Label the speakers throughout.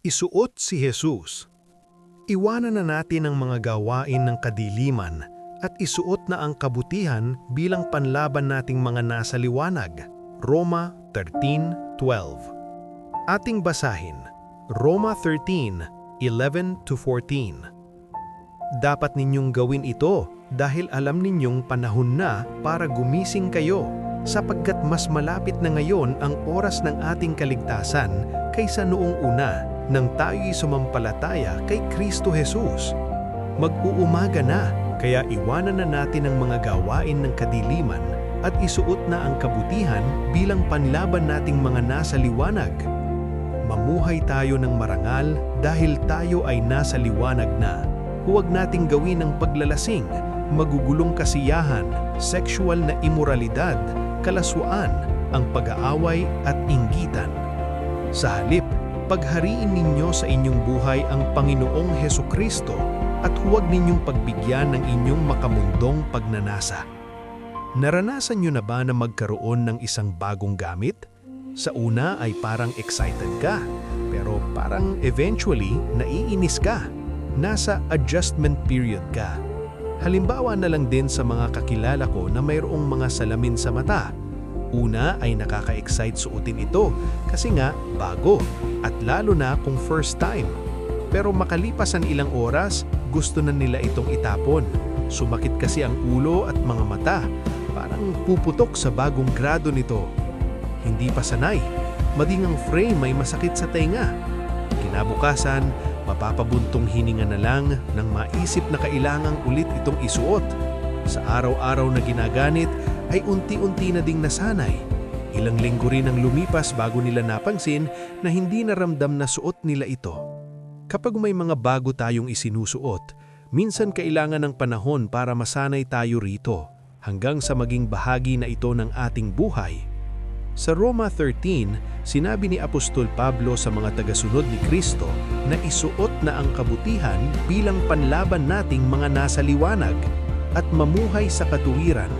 Speaker 1: Isuot si Jesus. Iwanan na natin ang mga gawain ng kadiliman at isuot na ang kabutihan bilang panlaban nating mga nasa liwanag. Roma 13:12. Ating basahin, Roma 13:11-14. Dapat ninyong gawin ito dahil alam ninyong panahon na para gumising kayo, sapagkat mas malapit na ngayon ang oras ng ating kaligtasan kaysa noong una nang tayo'y sumampalataya kay Kristo Jesus. Mag-uumaga na, kaya iwanan na natin ang mga gawain ng kadiliman at isuot na ang kabutihan bilang panlaban nating mga nasa liwanag. Mamuhay tayo ng marangal dahil tayo ay nasa liwanag na. Huwag nating gawin ang paglalasing, magugulong kasiyahan, sexual na imoralidad, kalaswaan, ang pag-aaway at inggitan. Sa halip, paghariin ninyo sa inyong buhay ang Panginoong Hesukristo at huwag ninyong pagbigyan ng inyong makamundong pagnanasa. Naranasan nyo na ba na magkaroon ng isang bagong gamit? Sa una ay parang excited ka, pero parang eventually naiinis ka. Nasa adjustment period ka. Halimbawa na lang din sa mga kakilala ko na mayroong mga salamin sa mata. Una ay nakaka-excite suotin ito kasi nga bago at lalo na kung first time. Pero makalipas ang ilang oras, gusto na nila itong itapon. Sumakit kasi ang ulo at mga mata. Parang puputok sa bagong grado nito. Hindi pa sanay. Maging ang frame ay masakit sa tenga. Kinabukasan, mapapabuntong hininga na lang nang maisip na kailangang ulit itong isuot. Sa araw-araw na ginagamit ay unti-unti na ding nasanay. Ilang linggo rin ang lumipas bago nila napansin na hindi naramdam na suot nila ito. Kapag may mga bago tayong isinusuot, minsan kailangan ng panahon para masanay tayo rito hanggang sa maging bahagi na ito ng ating buhay. Sa Roma 13, sinabi ni Apostol Pablo sa mga tagasunod ni Kristo na isuot na ang kabutihan bilang panlaban nating mga nasa liwanag at mamuhay sa katuwiran.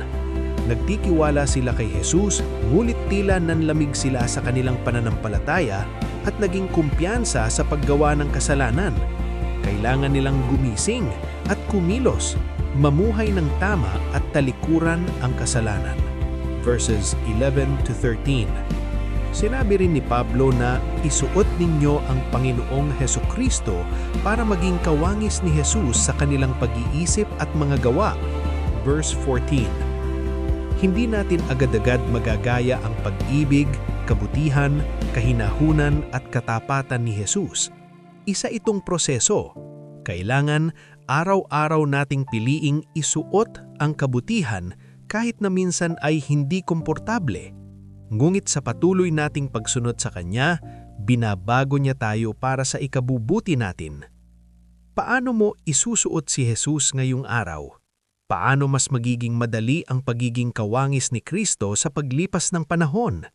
Speaker 1: Nagtikiwala sila kay Jesus, ngunit tila nanlamig sila sa kanilang pananampalataya at naging kumpiyansa sa paggawa ng kasalanan. Kailangan nilang gumising at kumilos, mamuhay ng tama at talikuran ang kasalanan. Verses 11-13. Sinabi rin ni Pablo na isuot ninyo ang Panginoong Hesukristo para maging kawangis ni Jesus sa kanilang pag-iisip at mga gawa. Verse 14. Hindi natin agad-agad magagaya ang pag-ibig, kabutihan, kahinahunan at katapatan ni Jesus. Isa itong proseso. Kailangan araw-araw nating piliing isuot ang kabutihan kahit na minsan ay hindi komportable. Ngunit sa patuloy nating pagsunod sa Kanya, binabago niya tayo para sa ikabubuti natin. Paano mo isusuot si Jesus ngayong araw? Paano mas magiging madali ang pagiging kawangis ni Kristo sa paglipas ng panahon?